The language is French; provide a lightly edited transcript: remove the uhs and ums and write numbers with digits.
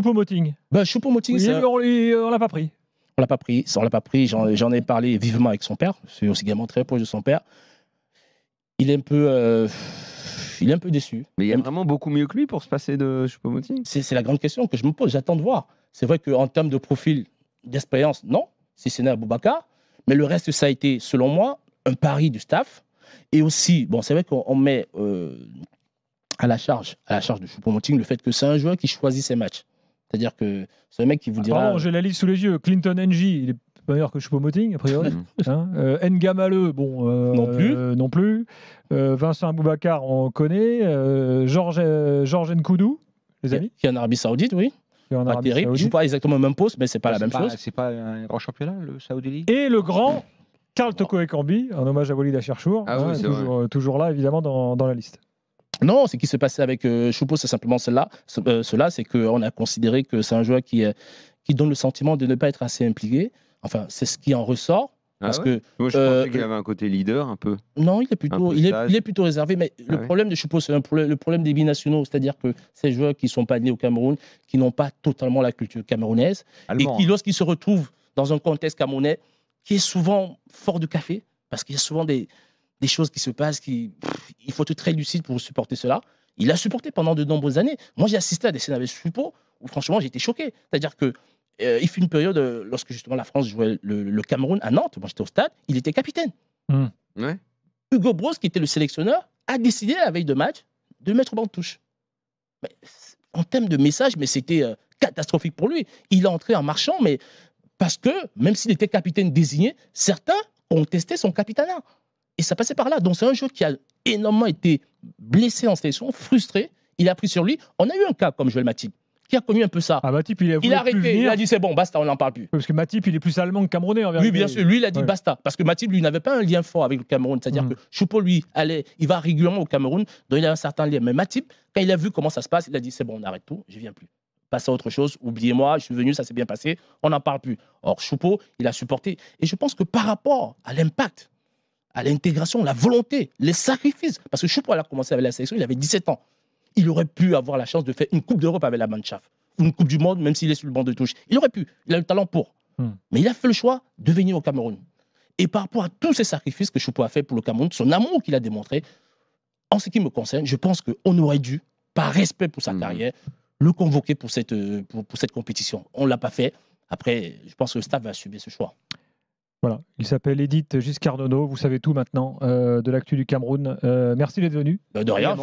Choupo-Moting. Choupo-Moting, on l'a pas pris. On l'a pas pris. On l'a pas pris. J'en ai parlé vivement avec son père. Je suis aussi également très proche de son père. Il est un peu déçu. Mais il y a vraiment beaucoup mieux que lui pour se passer de Choupo-Moting. C'est la grande question que je me pose. J'attends de voir. C'est vrai qu'en termes de profil, d'expérience, non. Si ce n'est Aboubacar. Mais le reste, ça a été, selon moi, un pari du staff. Et aussi, bon, c'est vrai qu'on met à la charge de Choupo-Moting le fait que c'est un joueur qui choisit ses matchs. C'est-à-dire que c'est un mec qui vous dira... Pardon, j'ai la liste sous les yeux. Clinton Ng, il est pas meilleur que Choupo-Moting, a priori. Ngamaleu, bon... non plus. Vincent Aboubacar, on connaît. Georges Nkoudou, les amis. Qui est en Arabie Saoudite, oui. Pas terrible. Il ne joue pas exactement le même poste, mais c'est pas la même chose. C'est pas un grand championnat, le Saudi League. Et le grand Karl Toko Ekambi, un hommage à Walid Acharchour, toujours là, évidemment, dans la liste. Non, ce qui se passait avec Choupo, c'est simplement cela, c'est qu'on a considéré que c'est un joueur qui donne le sentiment de ne pas être assez impliqué. Enfin, c'est ce qui en ressort. Parce que, moi, je pensais qu'il avait un côté leader un peu. Non, il est plutôt réservé. Mais le problème de Choupo, c'est le problème des binationaux. C'est-à-dire que ces joueurs qui ne sont pas nés au Cameroun, qui n'ont pas totalement la culture camerounaise, et qui, lorsqu'ils se retrouvent dans un contexte camerounais, qui est souvent fort de café, parce qu'il y a souvent des choses qui se passent, il faut être très lucide pour supporter cela. Il a supporté pendant de nombreuses années. Moi, j'ai assisté à des scènes avec Choupo où, franchement, j'ai été choqué. C'est-à-dire que il fut une période, lorsque justement la France jouait le Cameroun à Nantes, moi j'étais au stade, il était capitaine. Ouais. Hugo Broos, qui était le sélectionneur, a décidé à la veille de match de mettre au banc de touche. Mais, en termes de message, mais c'était catastrophique pour lui. Il est entré en marchant, mais parce que, même s'il était capitaine désigné, certains ont testé son capitanat. Et ça passait par là. Donc c'est un joueur qui a énormément été blessé en sélection, frustré. Il a pris sur lui. On a eu un cas comme Joël Matip, qui a connu un peu ça. Matip, il a arrêté, il a dit c'est bon, basta, on n'en parle plus. Parce que Matip, il est plus allemand que camerounais en vérité. Oui, bien sûr, lui, il a dit basta. Parce que Matip, lui, n'avait pas un lien fort avec le Cameroun. C'est-à-dire que Choupo, lui, il va régulièrement au Cameroun, donc il a un certain lien. Mais Matip, quand il a vu comment ça se passe, il a dit c'est bon, on arrête tout, je ne viens plus. Passe à autre chose, oubliez-moi, je suis venu, ça s'est bien passé, on n'en parle plus. Or, Choupo, il a supporté. Et je pense que par rapport à l'impact, à l'intégration, la volonté, les sacrifices, parce que Choupo, il a commencé avec la sélection, il avait 17 ans. Il aurait pu avoir la chance de faire une Coupe d'Europe avec la Mannschaft, une Coupe du Monde, même s'il est sur le banc de touche. Il aurait pu, il a le talent pour. Mais il a fait le choix de venir au Cameroun. Et par rapport à tous ces sacrifices que Choupo a fait pour le Cameroun, son amour qu'il a démontré, en ce qui me concerne, je pense qu'on aurait dû, par respect pour sa carrière, le convoquer pour cette compétition. On ne l'a pas fait. Après, je pense que le staff va subir ce choix. Voilà, il s'appelle Edith Giscard-Nono, vous savez tout maintenant de l'actu du Cameroun. Merci d'être venu. De rien.